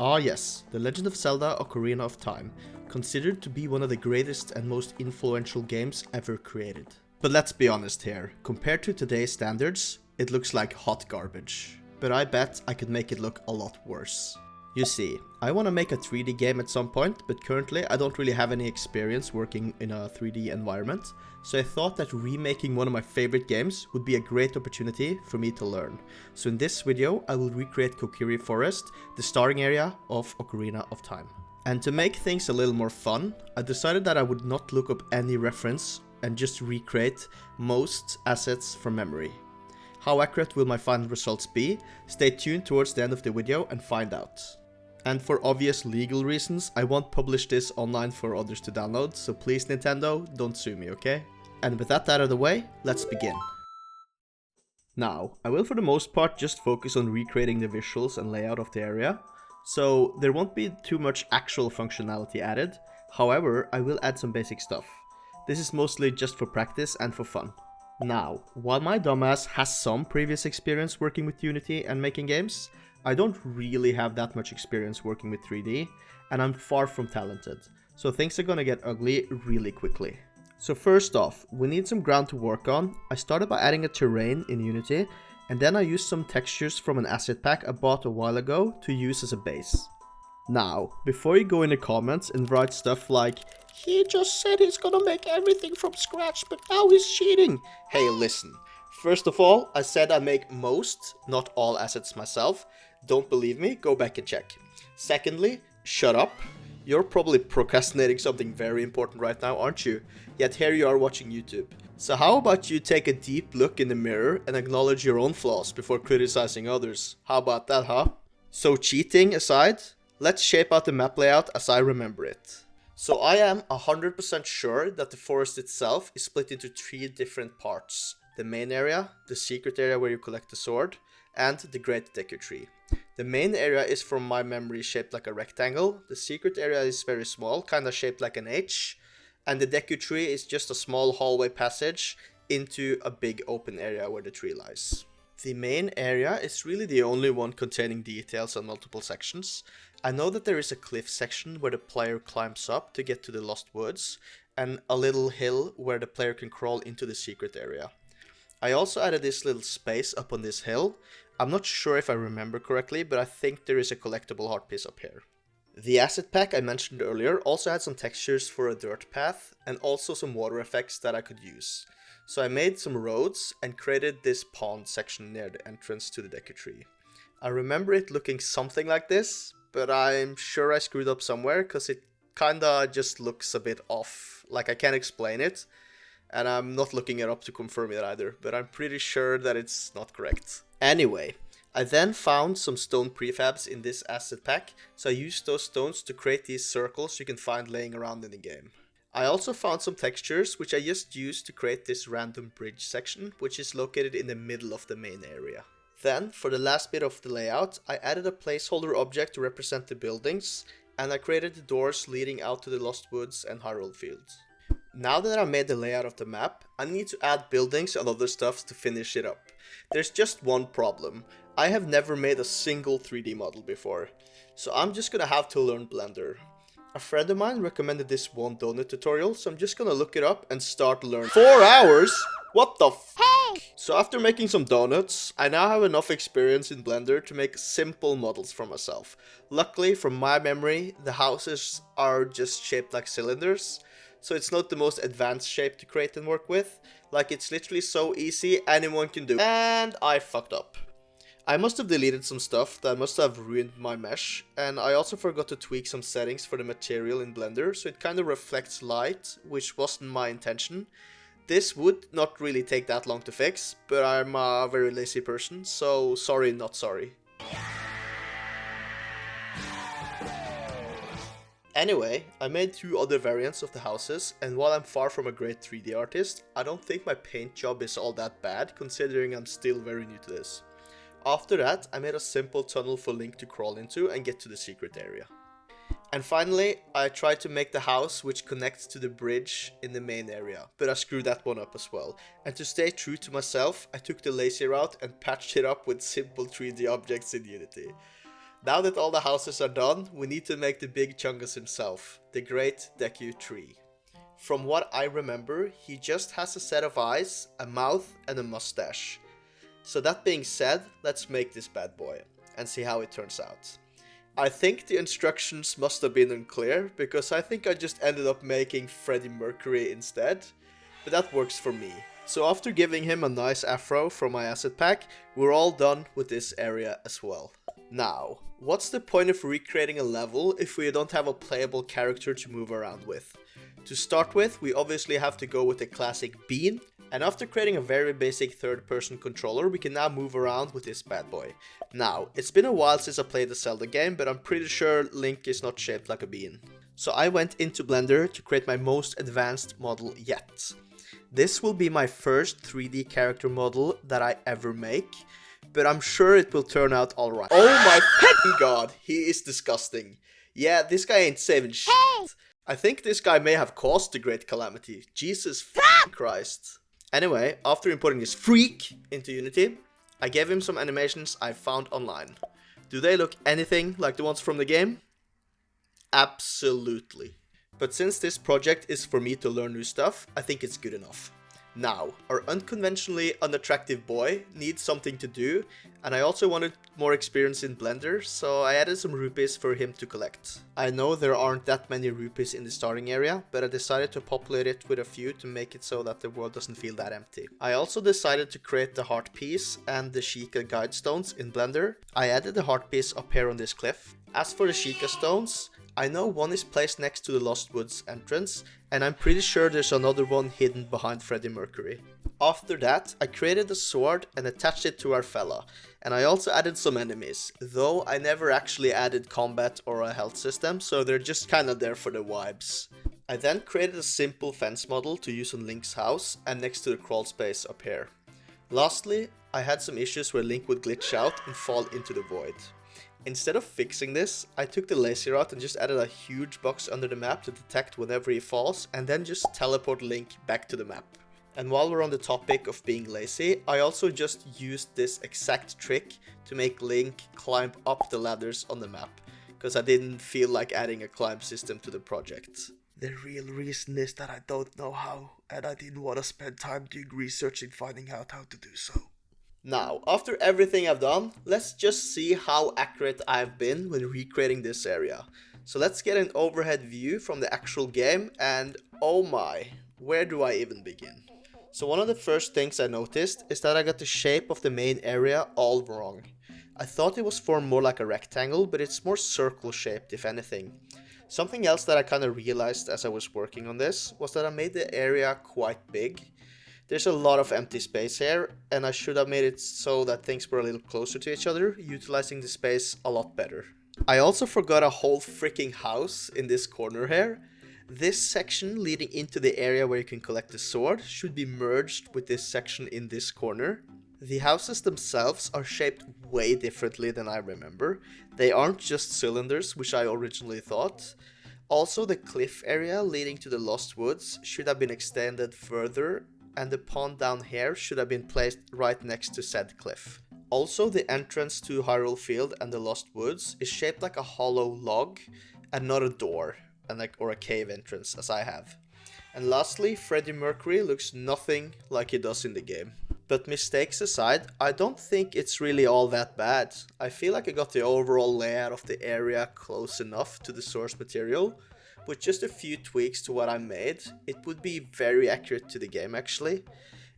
Ah yes, The Legend of Zelda Ocarina of Time, considered to be one of the greatest and most influential games ever created. But let's be honest here, compared to today's standards, it looks like hot garbage. But I bet I could make it look a lot worse. You see, I want to make a 3D game at some point, but currently I don't really have any experience working in a 3D environment, so I thought that remaking one of my favorite games would be a great opportunity for me to learn. So in this video, I will recreate Kokiri Forest, the starting area of Ocarina of Time. And to make things a little more fun, I decided that I would not look up any reference and just recreate most assets from memory. How accurate will my final results be? Stay tuned towards the end of the video and find out. And for obvious legal reasons, I won't publish this online for others to download, so please Nintendo, don't sue me, okay? And with that out of the way, let's begin. Now, I will for the most part just focus on recreating the visuals and layout of the area, so there won't be too much actual functionality added. However, I will add some basic stuff. This is mostly just for practice and for fun. Now, while my dumbass has some previous experience working with Unity and making games, I don't really have that much experience working with 3D, and I'm far from talented, so things are gonna get ugly really quickly. So first off, we need some ground to work on. I started by adding a terrain in Unity, and then I used some textures from an asset pack I bought a while ago to use as a base. Now, before you go in the comments and write stuff like, "He just said he's gonna make everything from scratch, but now he's cheating." Hey, listen. First of all, I said I make most, not all assets myself. Don't believe me? Go back and check. Secondly, shut up. You're probably procrastinating something very important right now, aren't you? Yet here you are watching YouTube. So how about you take a deep look in the mirror and acknowledge your own flaws before criticizing others? How about that, huh? So cheating aside, let's shape out the map layout as I remember it. So I am 100% sure that the forest itself is split into 3 different parts. The main area, the secret area where you collect the sword, and the Great Deku Tree. The main area is from my memory shaped like a rectangle, the secret area is very small, kinda shaped like an H, and the Deku Tree is just a small hallway passage into a big open area where the tree lies. The main area is really the only one containing details on multiple sections. I know that there is a cliff section where the player climbs up to get to the Lost Woods, and a little hill where the player can crawl into the secret area. I also added this little space up on this hill. I'm not sure if I remember correctly, but I think there is a collectible heart piece up here. The asset pack I mentioned earlier also had some textures for a dirt path and also some water effects that I could use. So I made some roads and created this pond section near the entrance to the Deku Tree. I remember it looking something like this, but I'm sure I screwed up somewhere because it kinda just looks a bit off. Like I can't explain it. And I'm not looking it up to confirm it either, but I'm pretty sure that it's not correct. Anyway, I then found some stone prefabs in this asset pack, so I used those stones to create these circles you can find laying around in the game. I also found some textures which I just used to create this random bridge section, which is located in the middle of the main area. Then, for the last bit of the layout, I added a placeholder object to represent the buildings, and I created the doors leading out to the Lost Woods and Hyrule Field. Now that I made the layout of the map, I need to add buildings and other stuff to finish it up. There's just one problem. I have never made a single 3D model before, so I'm just gonna have to learn Blender. A friend of mine recommended this one donut tutorial, so I'm just gonna look it up and start learning. 4 hours? What the f***? So after making some donuts, I now have enough experience in Blender to make simple models for myself. Luckily, from my memory, the houses are just shaped like cylinders, so it's not the most advanced shape to create and work with. Like, it's literally so easy, anyone can do. And I fucked up. I must have deleted some stuff that must have ruined my mesh, and I also forgot to tweak some settings for the material in Blender, so it kind of reflects light, which wasn't my intention. This would not really take that long to fix, but I'm a very lazy person, so sorry not sorry. Anyway, I made 2 other variants of the houses, and while I'm far from a great 3D artist, I don't think my paint job is all that bad, considering I'm still very new to this. After that, I made a simple tunnel for Link to crawl into and get to the secret area. And finally, I tried to make the house which connects to the bridge in the main area, but I screwed that one up as well. And to stay true to myself, I took the lazy route and patched it up with simple 3D objects in Unity. Now that all the houses are done, we need to make the big chungus himself, the great Deku Tree. From what I remember, he just has a set of eyes, a mouth, and a mustache. So that being said, let's make this bad boy, and see how it turns out. I think the instructions must have been unclear, because I think I just ended up making Freddie Mercury instead, but that works for me. So after giving him a nice afro from my asset pack, we're all done with this area as well. Now, what's the point of recreating a level if we don't have a playable character to move around with? To start with, we obviously have to go with the classic bean, and after creating a very basic third-person controller, we can now move around with this bad boy. Now, it's been a while since I played the Zelda game, but I'm pretty sure Link is not shaped like a bean. So I went into Blender to create my most advanced model yet. This will be my first 3D character model that I ever make, but I'm sure it will turn out alright. Oh my fucking god, he is disgusting. Yeah, this guy ain't saving shit. I think this guy may have caused the great calamity. Jesus fucking Christ. Anyway, after importing this freak into Unity, I gave him some animations I found online. Do they look anything like the ones from the game? Absolutely. But since this project is for me to learn new stuff, I think it's good enough. Now, our unconventionally unattractive boy needs something to do, and I also wanted more experience in Blender, so I added some rupees for him to collect. I know there aren't that many rupees in the starting area, but I decided to populate it with a few to make it so that the world doesn't feel that empty. I also decided to create the heart piece and the Sheikah guide stones in Blender. I added the heart piece up here on this cliff. As for the Sheikah stones, I know one is placed next to the Lost Woods entrance, and I'm pretty sure there's another one hidden behind Freddie Mercury. After that, I created a sword and attached it to our fella, and I also added some enemies, though I never actually added combat or a health system, so they're just kinda there for the vibes. I then created a simple fence model to use on Link's house and next to the crawl space up here. Lastly, I had some issues where Link would glitch out and fall into the void. Instead of fixing this, I took the lazy route and just added a huge box under the map to detect whenever he falls and then just teleport Link back to the map. And while we're on the topic of being lazy, I also just used this exact trick to make Link climb up the ladders on the map, because I didn't feel like adding a climb system to the project. The real reason is that I don't know how, and I didn't want to spend time doing research in finding out how to do so. Now, after everything I've done, let's just see how accurate I've been when recreating this area. So let's get an overhead view from the actual game, and oh my, where do I even begin? So one of the first things I noticed is that I got the shape of the main area all wrong. I thought it was formed more like a rectangle, but it's more circle shaped if anything. Something else that I kind of realized as I was working on this was that I made the area quite big. There's a lot of empty space here, and I should have made it so that things were a little closer to each other, utilizing the space a lot better. I also forgot a whole freaking house in this corner here. This section leading into the area where you can collect the sword should be merged with this section in this corner. The houses themselves are shaped way differently than I remember. They aren't just cylinders, which I originally thought. Also, the cliff area leading to the Lost Woods should have been extended further, and the pond down here should have been placed right next to said cliff. Also, the entrance to Hyrule Field and the Lost Woods is shaped like a hollow log and not a door or a cave entrance as I have. And lastly, Freddie Mercury looks nothing like he does in the game. But mistakes aside, I don't think it's really all that bad. I feel like I got the overall layout of the area close enough to the source material. With just a few tweaks to what I made, it would be very accurate to the game actually.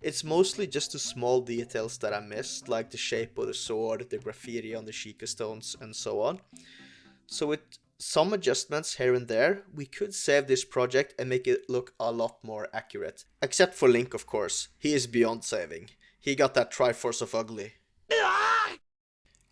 It's mostly just the small details that I missed, like the shape of the sword, the graffiti on the Sheikah stones, and so on. So with some adjustments here and there, we could save this project and make it look a lot more accurate. Except for Link, of course. He is beyond saving. He got that Triforce of ugly.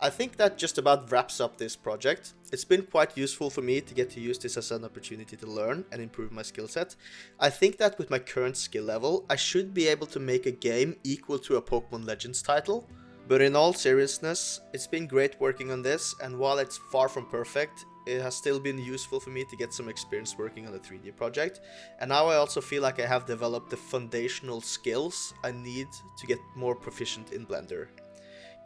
I think that just about wraps up this project. It's been quite useful for me to get to use this as an opportunity to learn and improve my skill set. I think that with my current skill level, I should be able to make a game equal to a Pokemon Legends title. But in all seriousness, it's been great working on this, and while it's far from perfect, it has still been useful for me to get some experience working on the 3D project. And now I also feel like I have developed the foundational skills I need to get more proficient in Blender.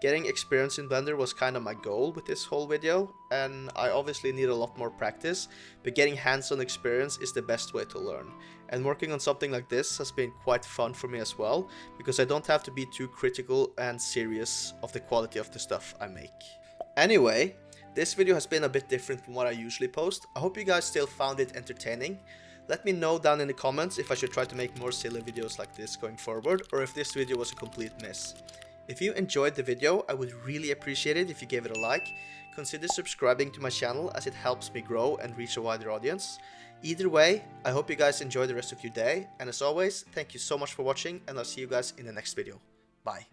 Getting experience in Blender was kind of my goal with this whole video, and I obviously need a lot more practice, but getting hands-on experience is the best way to learn. And working on something like this has been quite fun for me as well, because I don't have to be too critical and serious of the quality of the stuff I make. Anyway, this video has been a bit different from what I usually post. I hope you guys still found it entertaining. Let me know down in the comments if I should try to make more silly videos like this going forward, or if this video was a complete miss. If you enjoyed the video, I would really appreciate it if you gave it a like. Consider subscribing to my channel as it helps me grow and reach a wider audience. Either way, I hope you guys enjoy the rest of your day, and as always, thank you so much for watching, and I'll see you guys in the next video. Bye.